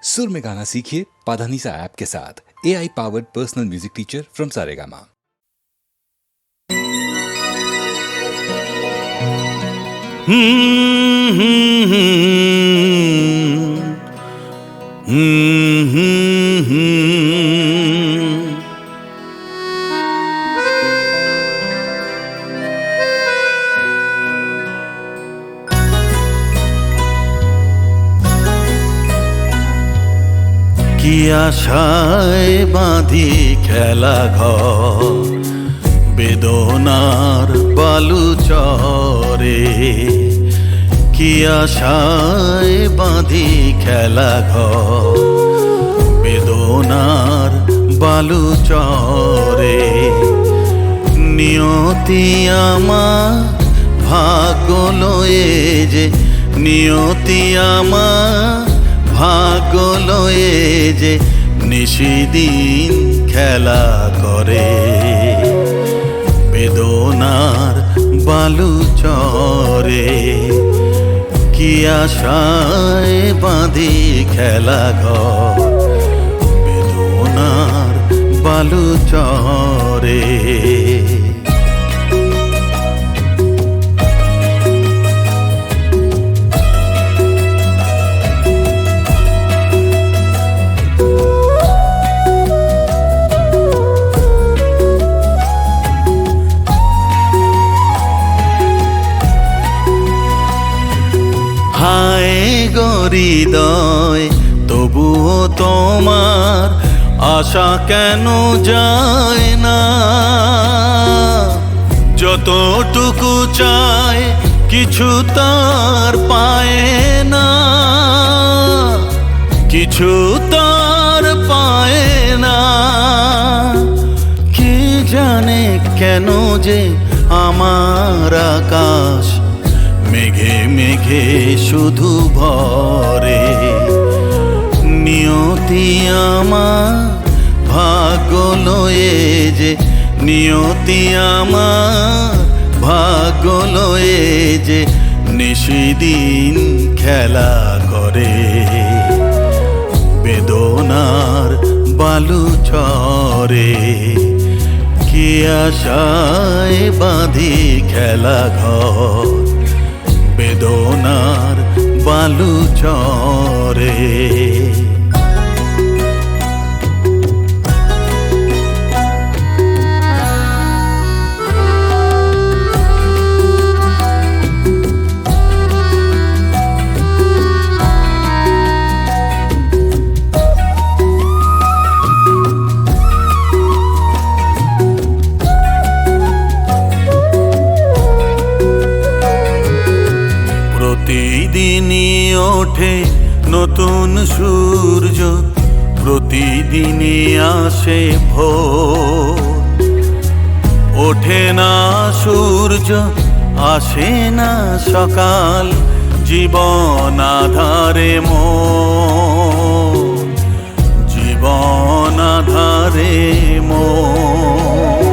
सुर में गाना सीखिए पाधानीसा ऐप के साथ। AI powered personal music teacher from Saregama. কি আশায় বাঁধি খেলা ঘর বেদনার বালু চরে, কি আশায় বাঁধি খেলা ঘর বেদনার বালু চরে। নিয়তি আমার ভাগ্য লয়ে যে, নিয়তি আমার ভাগ্য লয়ে যে নিশিদিন খেলা করে। বেদনার বালু চরে, কি আশায় বাঁধি খেলা ঘর বেদনার বালু চরে। হায় হৃদয় তবুও তোমার আশা কেন যায় না? যতটুকু চায় কিছু তার পায় না, কিছু তার পায় না। কে জানে কেন যে আমার আকাশ মেঘে মেঘে শুধু ভরে। নিয়তি আমার ভাগ্য লয়ে যে, নিয়তি আমার ভাগ্য লয়ে যে নিশিদিন খেলা করে। বেদনার বালু চরে, কি আশায় বাঁধি খেলা ঘর বেদনার বালু চরে। প্রতিদিনই ওঠে নতুন সূর্য, প্রতিদিনই আসে ভোর। ওঠে না সূর্য, আসে না সকাল, জীবন আধারে মোর, জীবন আধারে মোর।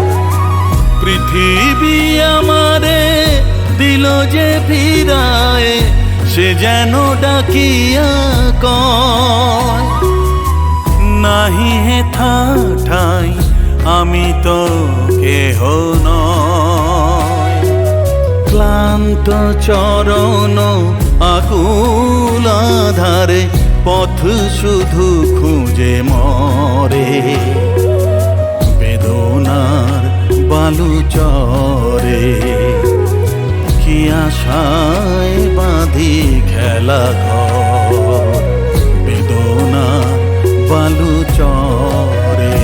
পৃথিবী আমারে দিল যে ফিরায়, সে যেন ডাকিয়া কয়, নাহি হে ঠাই আমি তো কেহ নয়। ক্লান্ত চরণ আকুল আধারে পথ শুধু খুঁজে মরে। বেদনার বালু চরে, কি আশায় বাঁধি খেলা ঘর বেদনার বালু চরে।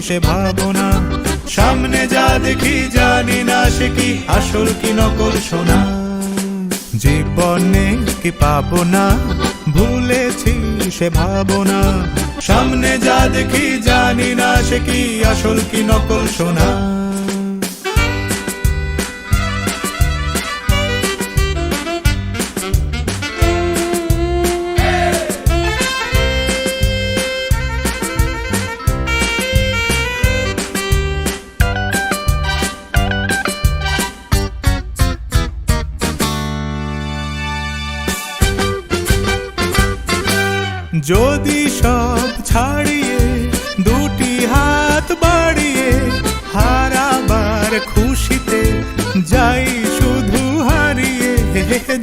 সে ভাবনা। সামনে যা দেখি জানি না সে কি আসল কি নকল সোনা। জীবনে কি পাবো না ভুলেছি সে ভাবনা। সামনে যা দেখি জানি না সে কি আসল কি নকল সোনা। যদি সব ছাড়িয়ে দুটি হাত বাড়িয়ে হারাবার খুশিতে যাই শুধু হারিয়ে।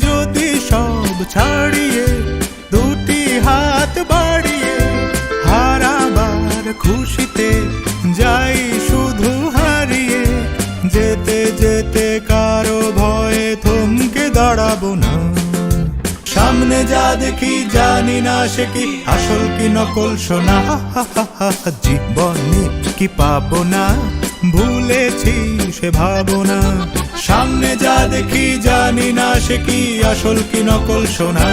যদি সব ছাড়িয়ে দুটি হাত বাড়িয়ে হারাবার খুশিতে যাই শুধু হারিয়ে। যেতে যেতে কারো ভয়ে থমকে দাঁড়াবো না। সামনে যা দেখি জানি না সে কি আসল কি নকল সোনা। জীবনে কি পাবো না ভুলেছি সে ভাবনা। সামনে যা দেখি জানি না সে কি আসল কি নকল সোনা।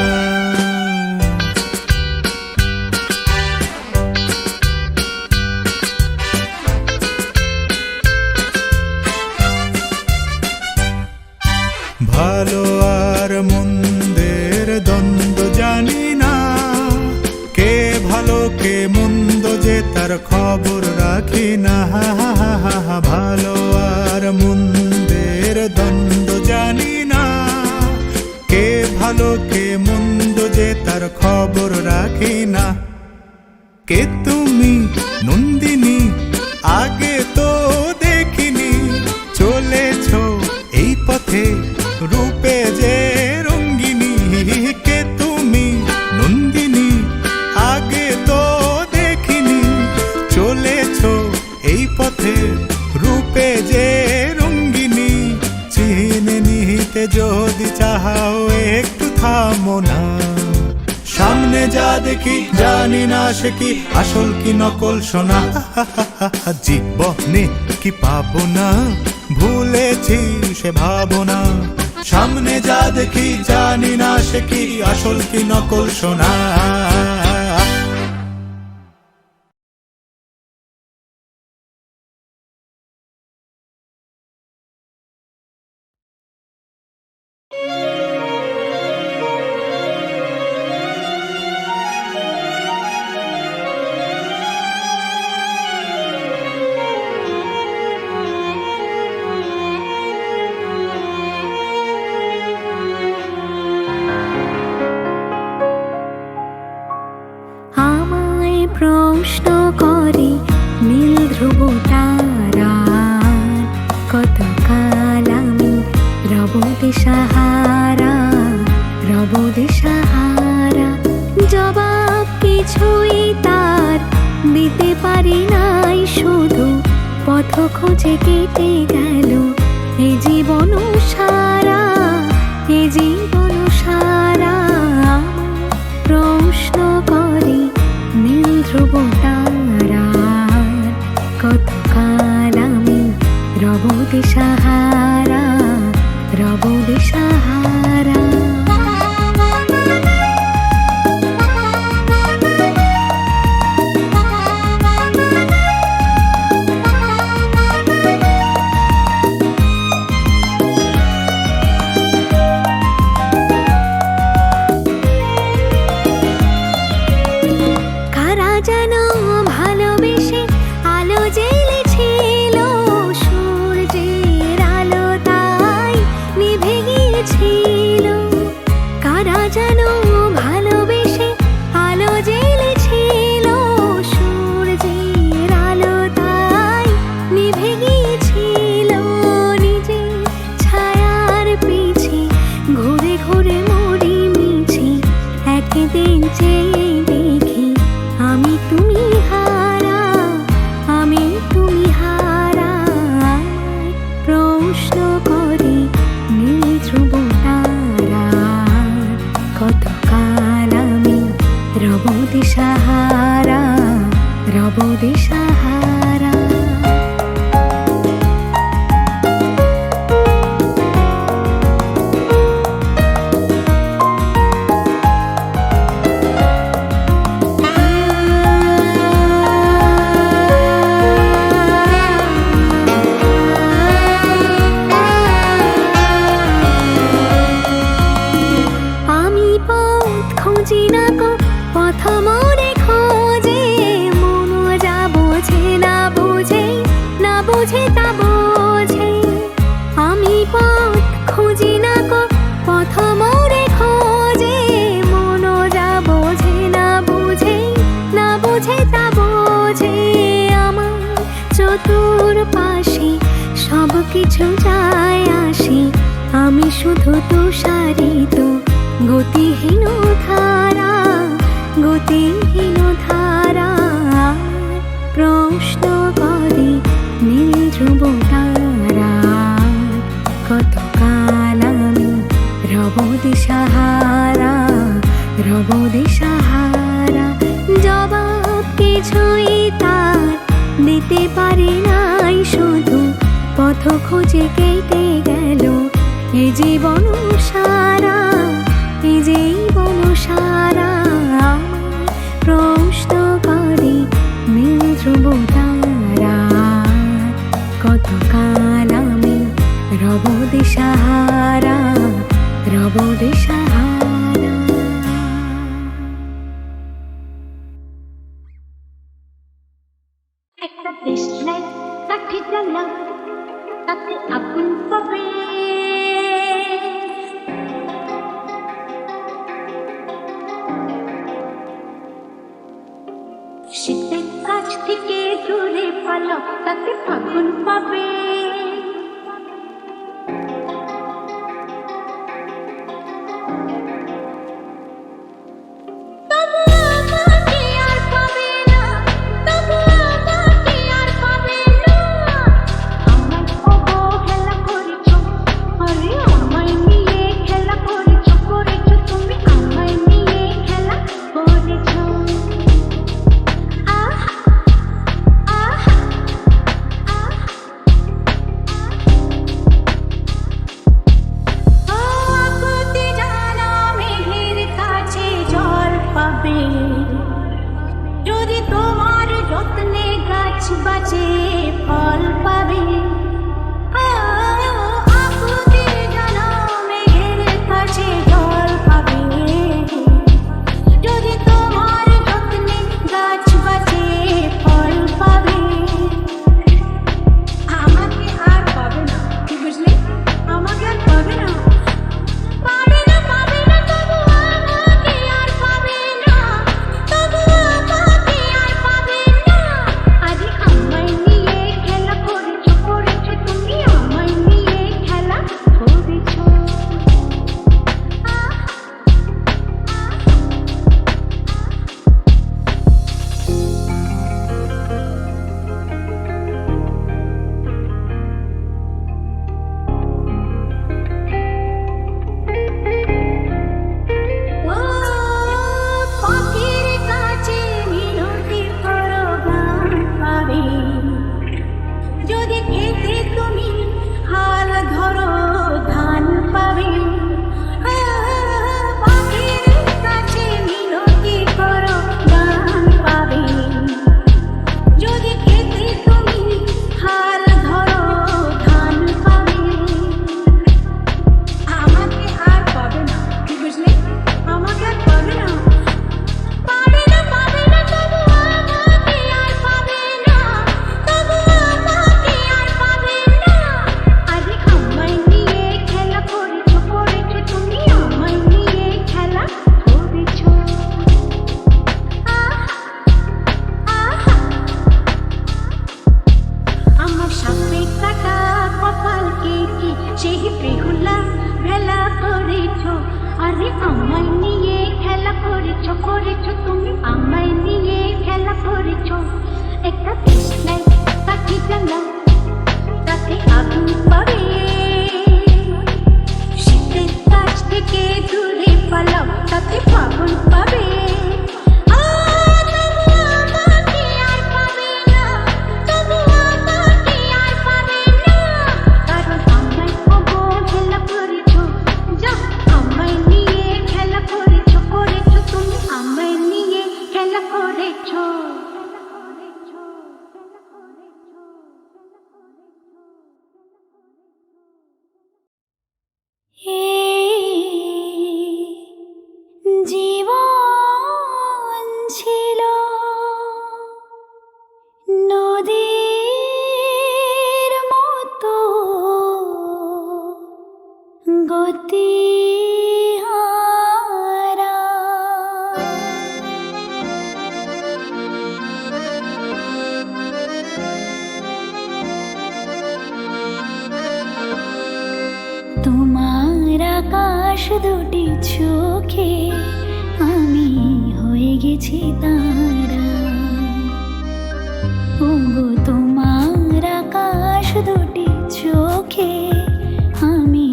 ভালো আর মন্দের দ্বন্দ্ব জানি না। কে ভালো কে মন্দ যে তার খবর রাখি না। ভালো আর মন্দের দ্বন্দ্ব জানি না। কে ভালো কে মন্দ যে তার খবর রাখি না। কে তুমি নন্দিনী আগে তো দেখিনি। চলেছ এই পথে রূপে যে রঙ্গিনী। কে তুমি নন্দিনী আগে তো দেখিনি। চলেছ এই পথে রূপে যে রঙ্গিনী। চিনে নিতে যদি চাও একটু থামো না। সামনে যা দেখি জানি না সে কি আসল কি নকল সোনা। জীবনে কি পাবো না ভুলেছি সে ভাবনা। সামনে যা দেখি জানি না সে কি আসল কি নকল সোনা। প্রশ্ন করে নীল ধ্রুব তারা। কতকাল আমি রব দিশাহারা রব দিশাহারা। জবাব কিছুই তার দিতে পারি নাই। শুধু পথ খোঁজে কেটে গেল এ জীবন সারা এ জীবন সারা। প্রশ্ন করে নীল ধ্রুব তারা। কতকাল আমি রব দিশাহারা রব দিশাহারা। যেন ভালোবেসে আলো জ্বেলেছিল। সূর্যের আলো তাই নিভে গিয়েছিল। বুঝে তা বোঝে, আমি পথ খুঁজি না কো পথ মোরে খোঁজে, মনো যা বোঝে না বুঝে, না বুঝে তা বোঝে। আমার চতুর পাশে সব কিছু যায় আসে, আমি শুধু তুষারিত গতিহীন ধারা, গতিহীন ধারা। প্রশ্ন করে নীল ধ্রুব তারা, কতকাল আমি রব দিশাহারা, রব দিশাহারা। জবাব কিছুই তার দিতে পারি নাই, শুধু পথ খুঁজে কেটে গেল এ জীবন সারা, এ জীবন সারা। প্রশ্ন করে নীল ধ্রুব তারা, কতকাল আমি রব দিশাহারা, রব দিশাহারা। একটা দেশলাই কাঠি জ্বালা, তাতে আগুন পাবে। শীতের কাছ থেকে দূরে পালাও, তাতে ফাগুন পাবে। যদি তোমার যত্নে গাছ বাঁচে ফল পাবে। আকুতির জানা মেঘের কাছে জল পাবে। যদি তোমার যত্নে গাছ বাঁচে ফল পাবে। আমাকে আর পাবে না, কি বুঝলে? আমাকে আর পাবে না, পাবে না, পাবে না, তবু আমাকে আর পাবে না, তবু আমাকে আর পাবে না। আজ আমায় নিয়ে খেলা করেছো, করেছো তুমি আমায় নিয়ে খেলা করেছো। ও পাখির কাছে মিনতি করো, গান পাবে। যদি খেতে তুমি হাল ধরো, ধান পাবে। পাখির কাছে মিনতি করো, গান পাবে। যদি খেতে তুমি হাল ধরো, ধান পাবে। আমাকে আর পাবে না, কি বুঝলে? আমাকে আর পাবে না, পাবে না, পাবে না, তবু আমাকে আর পাবে না, তবু আমাকে আর পাবে না। আজ আমায় নিয়ে খেলা করেছো, করেছো তুমি আমায় নিয়ে খেলা করেছো। আমার সাপে কাটা কপালকে কি সেই বেহুলা ভেলা করেছো। আরে আমায় নিয়ে খেলা করেছো, করেছো তুমি আমায় নিয়ে খেলা করেছো। একটা দেশলাই কাঠি জ্বালা, তাতে আগুন পাবে। শীতের কাছ থেকে দূরে পালাও, তাতে ফাগুন পাবে। তবু আমাকে আর পাবে না, তবু আমাকে আর পাবে না। কারণ আমায় অবহেলা করেছো, যা আমায় নিয়ে খেলা করেছো, করেছো তুমি আমায় নিয়ে খেলা করেছো। গতিহারা। তোমার আকাশ দুটি চোখে আমি হয়ে গেছি তারা। ওগো তোমার আকাশ দুটি চোখে আমি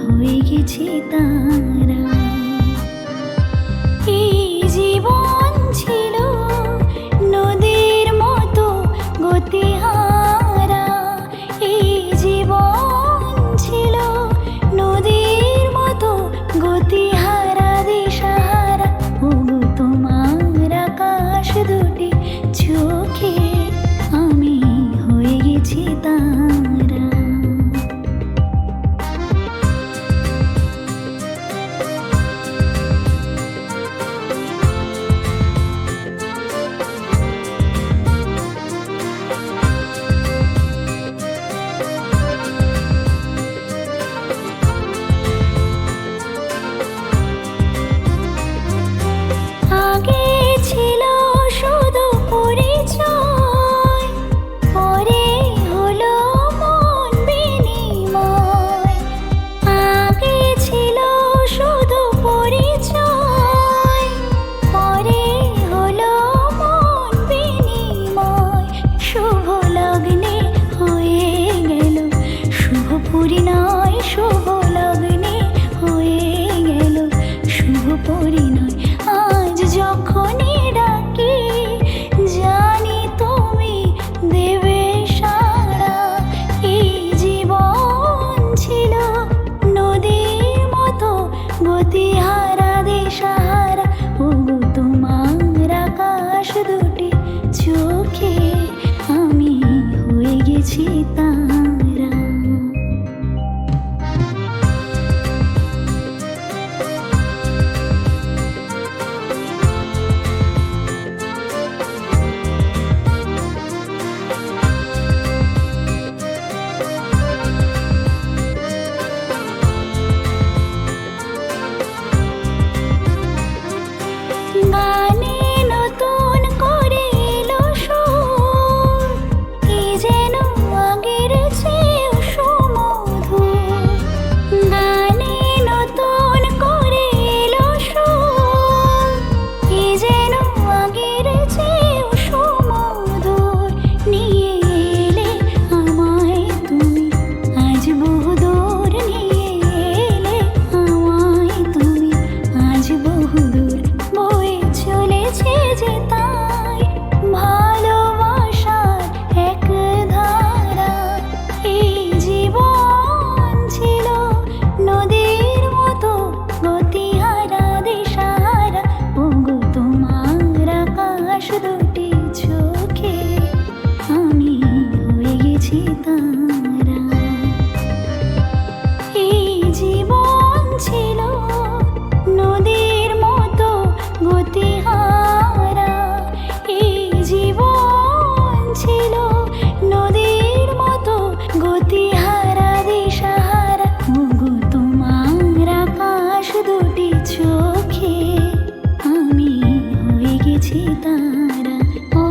হয়ে গেছি তারা। এই জীবন ছিল নদীর মতো গতিহারা। এই জীবন ছিল নদীর মতো গতিহারা দিশাহারা। ওগো তোমার আকাশ দুটি চোখে আমি হয়ে গেছি তারা। আগে ছিল শুধু পরিচয়, পরে হলো মন বিনিময়। আগে ছিল শুধু পরিচয়, পরে হলো মন বিনিময়। শুভ লগ্নে হয়ে গেল শুভ পরিণয়। শুভ লগ্নে হয়ে গেল শুভ পরিণয়। আজ যখনই ডাকি জানি তুমি দেবে সাড়া। এই জীবন ছিল নদীর মতো গতিহারা দিশাহারা। ওগো তোমার আকাশ দুটি চোখে আমি হয়ে গেছি তারা। গানে নতুন করে এলো সুর, কি যেন আগের চেয়েও সুমধুর। গানে নতুন করে এলো সুর, কি যেন আগের চেয়েও সুমধুর। নিয়ে এলে আমায় তুমি আজ বহুদূর। নিয়ে এলে আমায় তুমি আজ বহুদূর। বয়ে চলেছে যে তাই ভালোবাসার এক ধারা। এই জীবন ছিল নদীর মতো গতিহারা দিশাহারা। ওগো তোমার আকাশ দুটি চোখে আমি হয়ে গেছি তারা। এই জীবন ছিল নদীর মতো গতিহারা। এই জীবন ছিল নদীর মতো গতিহারা দিশাহারা। ওগো তোমার আকাশ দুটি চোখে আমি হয়ে গেছি তারা। ও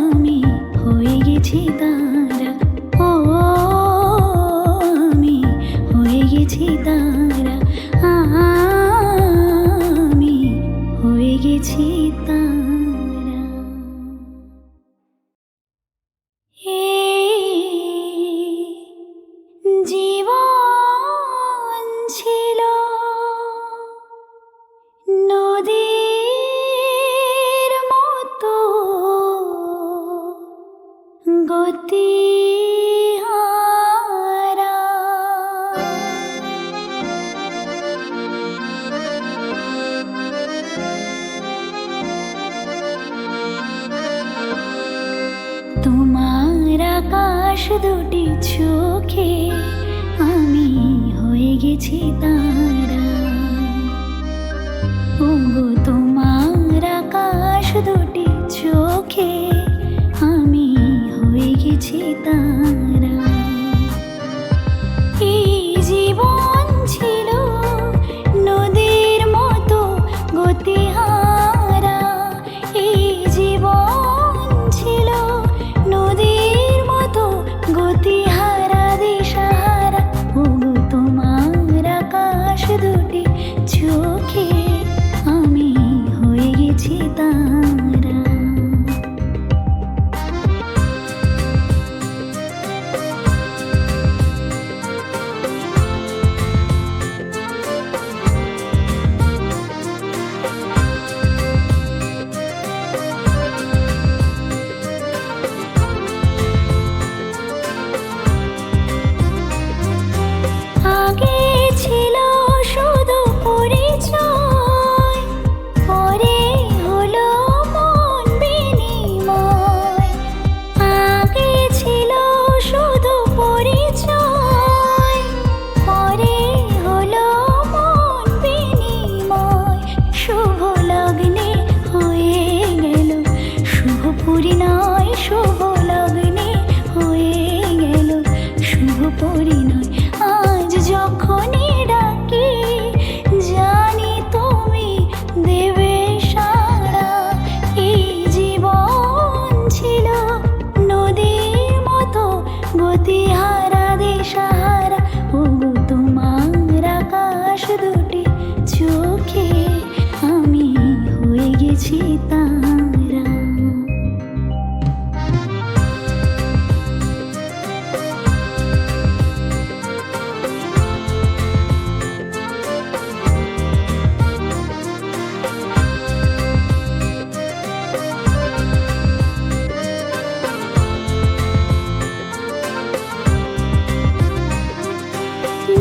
আমি হয়ে গেছি তারা। ও আমি হয়ে গেছি তারা। আমি হয়ে গেছি তারা। এই জীবন ছিল নদীর মতো গতিহারা। তোমার আকাশ দুটি চোখে আমি হয়ে গেছি তারা। ওগো তোমার আকাশ দুটি চোখে আমি হয়ে গেছি তারা। এই জীবন পরিণয়। আজ যখনই ডাকি জানি তুমি দেবে সাড়া। এই জীবন ছিল নদীর মতো গতিহারা দিশাহারা। ওগো তোমার আকাশ দুটি চোখে আমি হয়ে গেছি তারা।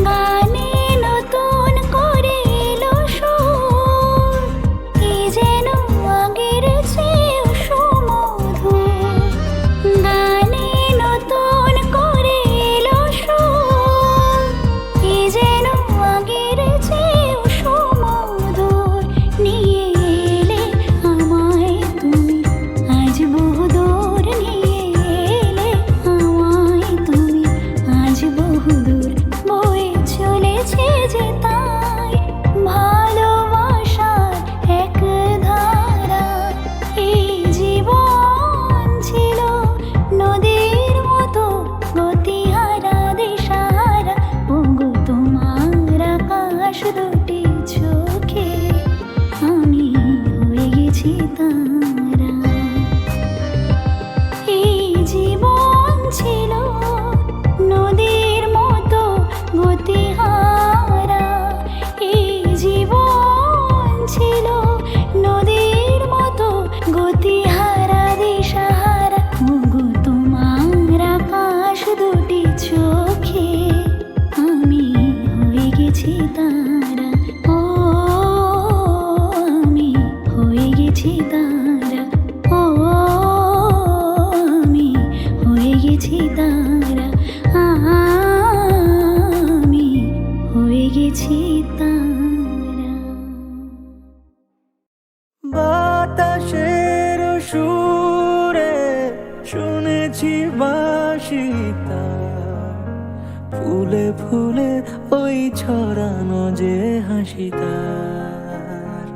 গানে নতুন করে এলো সুর, কি যেন আগের চেয়েও সুমধুর। গানে নতুন করে এলো সুর, কি যেন আগের চেয়েও সুমধুর। নিয়ে এলে আমায় তুমি আজ বহুদূর, নিয়ে এলে আমায় তুমি আজ বহুদূর। বয়ে চলেছে যে তাই ভালোবাসার এক ধারা। এই জীবন ছিল নদীর মতো গতিহারা দিশাহারা। ওগো তোমার আকাশ দুটি চোখে আমি হয়ে গেছি তারা। এই জীবন ছিল নদীর মতো গতিহারা। এই জীবন ছিল নদীর মতো গতিহারা দিশাহারা। ওগো তোমার আকাশ দুটি চোখে আমি হয়ে গেছি তারা। ও আমি হয়ে গেছি তারা। ও আমি হয়ে গেছি তারা। আমি হয়ে গেছি তারা। বাতাসের সুরে শুনেছি বাঁশিটা, ফুলে ফুলে ওই ছড়ানো যে হাসিটার।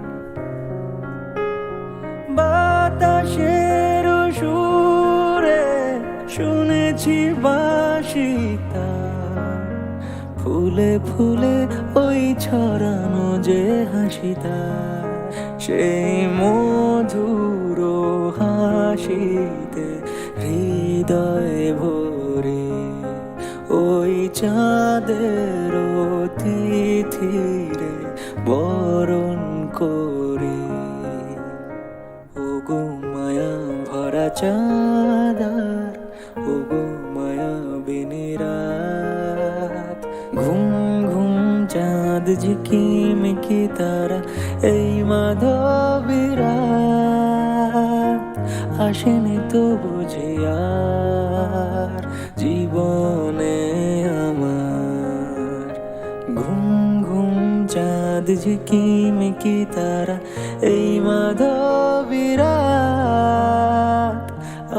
বাতাসের সুরে শুনেছি বাঁশিটা, ফুলে ফুলে ওই ছড়ানো যে হাসিটা। সেই মধুর হাসিতে হৃদয় ভরে ওই চাঁদের তিথিরে বরণ করে। ওগো মায়া ভরা চাঁদার, ওগো মায়া বিনিরাত। ঘুম ঘুম চাঁদ ঝিকিমিকি তারা, এই মাধবীরাত আসেনি তো বুঝি আর জীবনে আমার। ঘুম ঘুম চাঁদ ঝিকিমিকি তারা, এই মাধবীরাত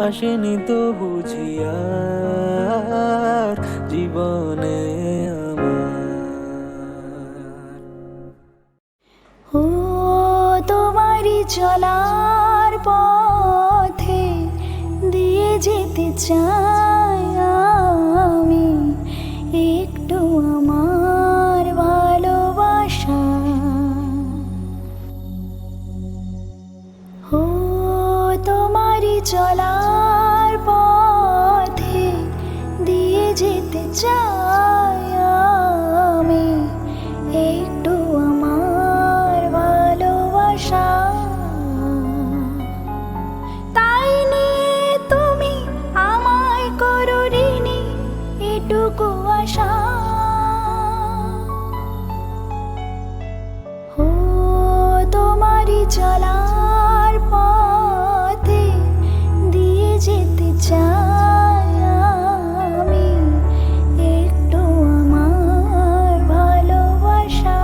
আসেনি তো বুঝি আর জীবনে আমার। ও তোমারই চলার পথে দিয়ে যেতে চাই আমি একটু আমার ভালোবাসা। ও তোমারই চলার পথে দিয়ে যেতে চাই আমি একটু আমার ভালোবাসা। তাই নিয়ে তুমি আমায় করো ঋণী এটুকু আশা। ও তোমারই চলার পথে দিয়ে যেতে চাই আমি একটু আমার ভালোবাসা।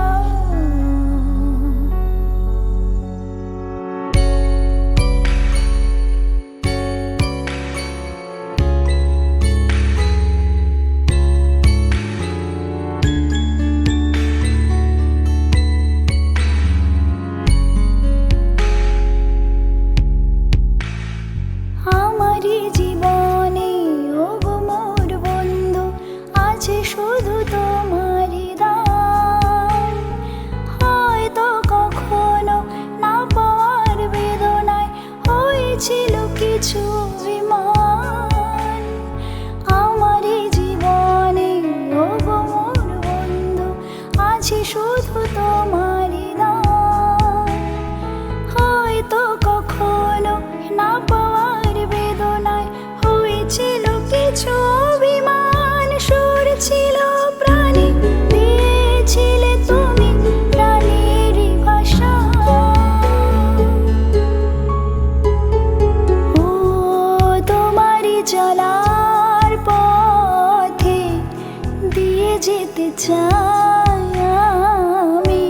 যেতে চাই আমি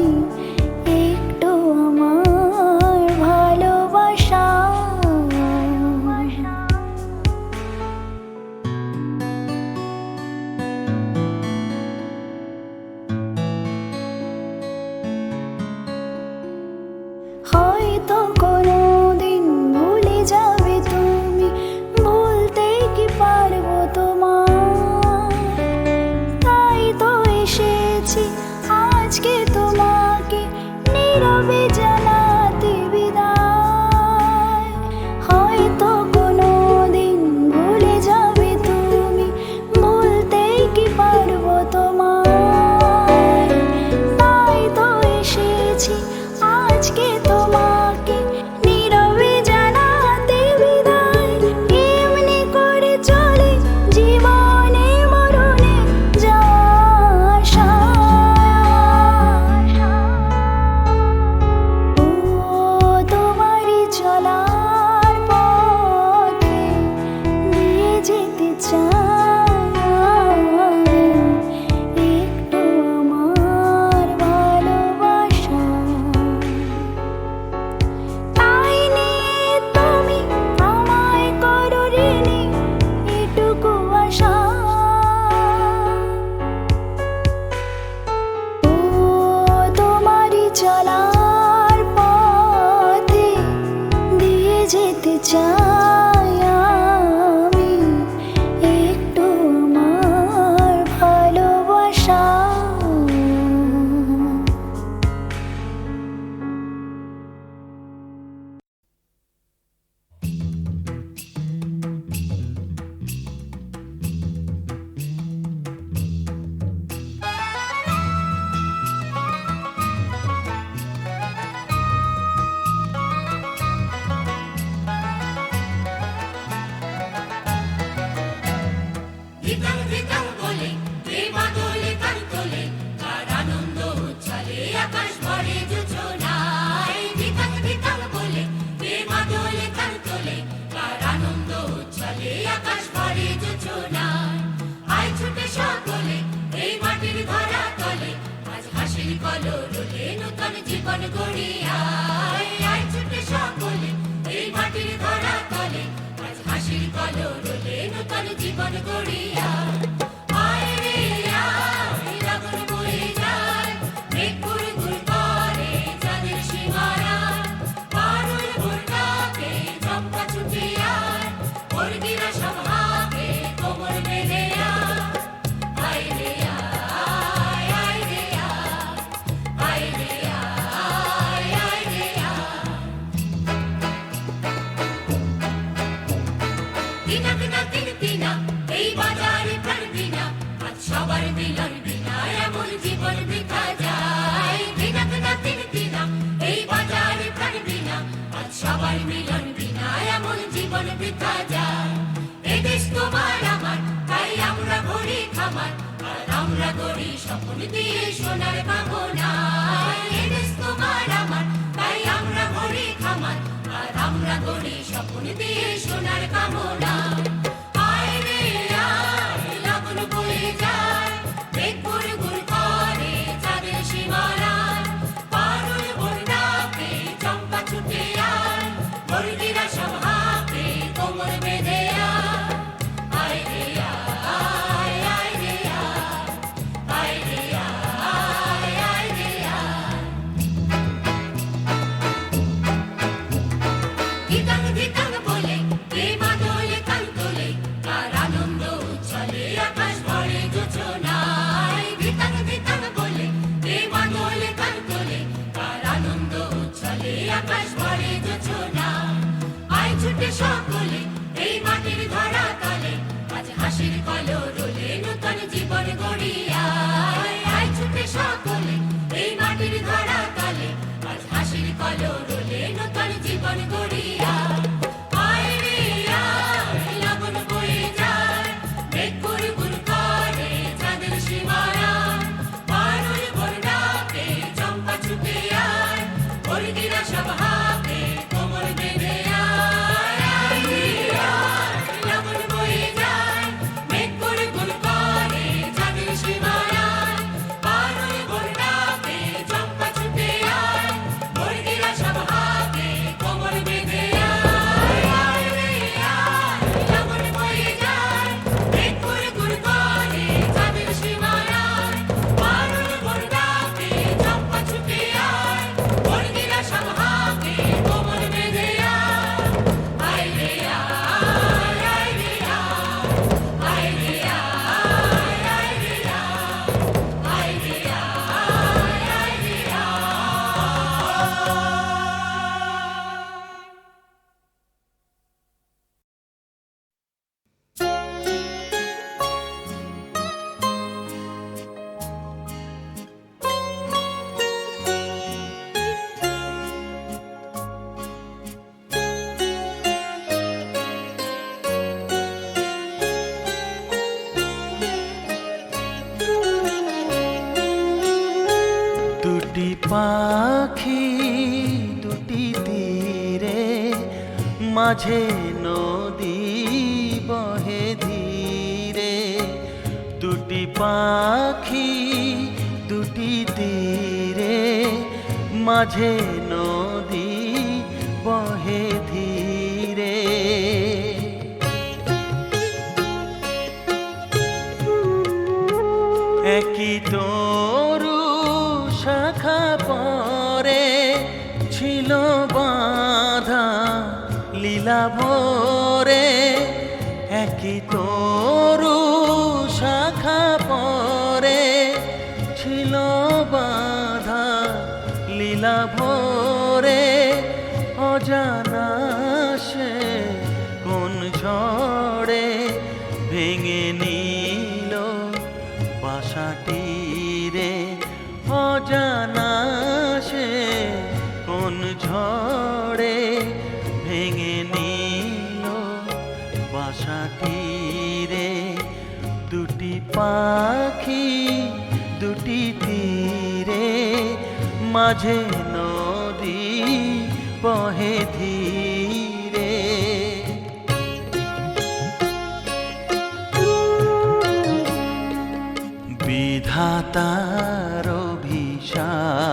একটু আমার ভালোবাসা। হয়তো কোনোদিন ভুলে যাবে তুমি, ভুলতে কি পারবো তোমার? তাই তো এসেছি আজকে তোমাকে নীরবে জানাতে বিদায়। হয়তো কোনোদিন ভুলে যাবে তুমি, ভুলতে কি পারবো তোমার? তাই তো এসেছি আজকে তোমাকে নীরবে জানাতে বিদায়। এমনি করে চলে জীবনে মরণে যাওয়া। ও তোমারই চলার পথে দিয়ে যেতে চাই একটু আমার ভালোবাসা। তাই নিয়ে তুমি আমায় করো ঋণী এটুকু আশা। ও তোমারই চলার পথে দিয়ে যেতে চাই আমি একটু আমার ভালোবাসা। ধিতাং ধিতাং বলে কে বাদলে তার তোলে, কার আনন্দ উচ্ছ্বালে আকাশ ভরে যোজনায়। ধিতাং ধিতাং বলে কে বাদলে তার তোলে, কার আনন্দ উচ্ছ্বালে আকাশ ভরে যোজনায়। আয় ছুটে সকলে এই মাটির ধরা তলে, আজ হাসির কলরলে নূতন জীবন গড়ি আয়। আয় ছুটে সকলে এই মাটির ধরা তলে, আজ হাসির কলরলে নূতন জীবন গড়ি আয়। আয় রে আয়, লগন বয়ে যায়, মেঘ ঘুর ঘুর করে চাঁদের সীমানায়। পারুল ভোর ডাকে চম্পা ছুটে আয়, মুরগিরা সব হাঁকে কোমর বেঁধে আয়। আয় রে আয়, আয় রে আয়, আয় রে আয়, আয় রে আয়। দিনা দিনা দিন দিনা এই বাজারে প্রাণ বিনা, আজ সবার মিলন বিনা এমন জীবন বৃথা যায়। দিনা দিনা দিন দিনা এই বাজারে প্রাণ বিনা, আজ সবার মিলন বিনা এমন জীবন বৃথা যায়। এ দেশ তোমার আমার, তাই আমরা গড়ি খামার, আর আমরা গড়ি স্বপ্ন দিয়ে সোনার ভাবনায়। এ দেশ তোমার আমার, তাই আমরা গড়ি খামার, আর আমরা গড়ি স্বপ্ন দিয়ে সোনার কামনায়। আয় রে আয়, লগন বয়ে যায়, মেঘ ঘুর ঘুর করে চাঁদের সীমানায়। পারুল ভোর ডাকে চম্পা ছুটে আয়, মুরগিরা সব হাঁকে কোমর বেঁধে আয়। আয় রে আয়, আয় রে আয়, আয় রে আয়, আয় রে আয়। ধিতাং ধিতাং বলে কে বাদলে তাল তোলে, কার আনন্দ উচ্ছ্বালে আকাশ ভরে যোজনায়। ধিতাং ধিতাং বলে কে বাদলে তাল তোলে, কার আনন্দ উচ্ছ্বালে আকাশ ভরে যোজনায়। আয় ছুটে সকলে এই মাটির ধরা তলে, আজ হাসির কলরলে নূতন জীবন গড়ি আয়। আয় ছুটে সকলে এই মাটির ধরা তলে, আজ হাসির কলরলে নূতন জীবন গড়ি আয়। আয় রে আয়, লগন বয়ে যায়, মেঘ ঘুর ঘুর করে চাঁদের সীমানায়। পারুল ভোর ডাকে চম্পা ছুটে আয়, মুরগিরা সব হাঁকে কোমর বেঁধে আয়। আয় রে আয়, লগন বয়ে যায়, মেঘ ঘুর পাখি দুটি তীরে মাঝে নদী বহে ধীরে দুটি পাখি দুটি তীরে মাঝে নদী বহে ধীরে একই তরু শাখা পরে ছিল বাঁধা লীলা ভরে একই তরু শাখা পরে ছিল বাঁধা লীলা ভরে অজানা সে কোন ঝড়ে ভেঙে নিল বাসাটি রে অজানা সে কোন ঝড়ে ভেঙে নিল বাসাটি রে দুটি পাখি দুটি তীরে মাঝে নদী বহে ধীরে বিধাতার অভিশাপ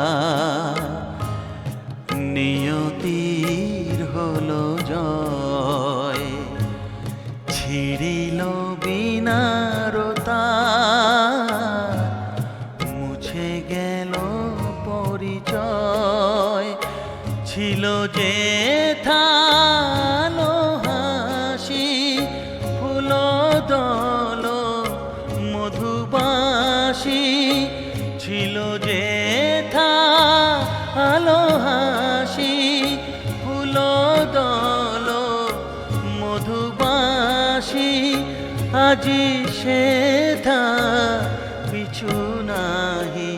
নিয়তির হলো জয় ছিড়িল বিনারতা মুছে গেল পরিচয় ছিল যে থালো হাসি ফুল দল মধুবাসী ছিল যে থালো হাসি ফুল দল মধুবাসী আজি সে থা পিছু নাহি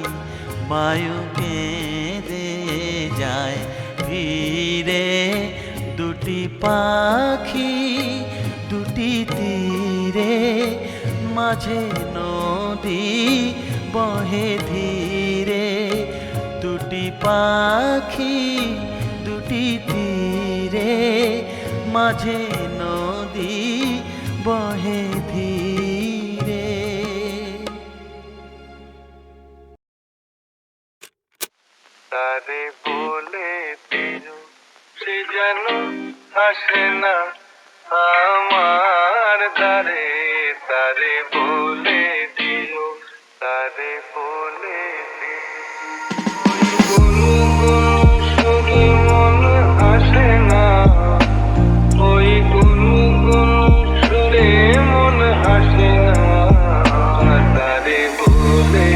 বায়ু কেঁদে যায় ধীরে দুটি পাখি দুটি তীরে মাঝে নদী বহে ধীরে দুটি পাখি দুটি তীরে মাঝে নদী বহে ধীরে তারে বলে দিও সে যেন আসে না আমার দ্বারে তারে বলে দিও তারে বলে ওই গুনগুন সুরে মন হাসে না তারে বলে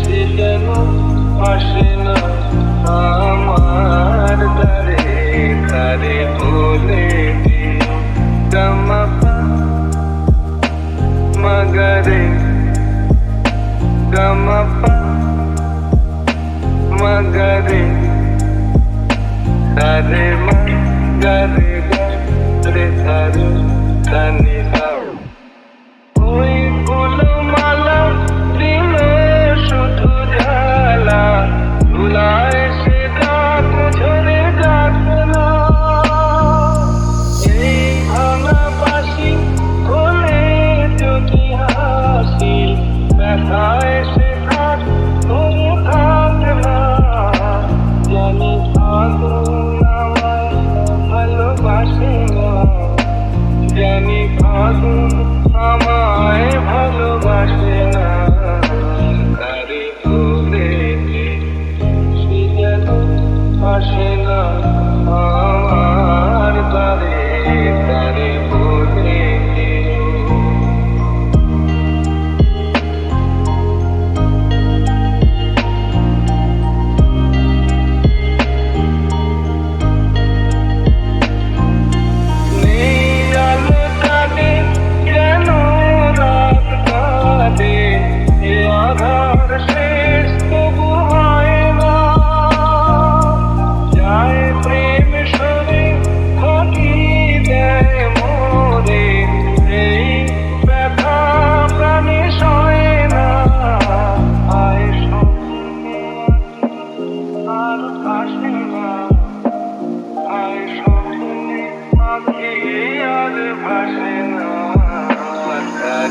সে যেন আসে না আমার দ্বারে তারে বলে দিও গামাপা মগরে গামাপা মগরে সারে মগরে রে সারে সানি সাও ওই ফুলমালা দিল শুধু ঝালা ধুলায় সে ডাক ঝরে ডাকলা এই ভাঙা বাঁশি খোলে যদি হাসি ব্যথায় সে থাক ধরে থাকলা জানি ফাগুন আমায় ভালোবাসে না জানি ফাগুন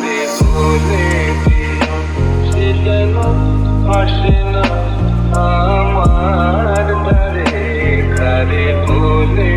ধারে বলে দিও সে যেন আসে না আমার ধারে ধারে বলে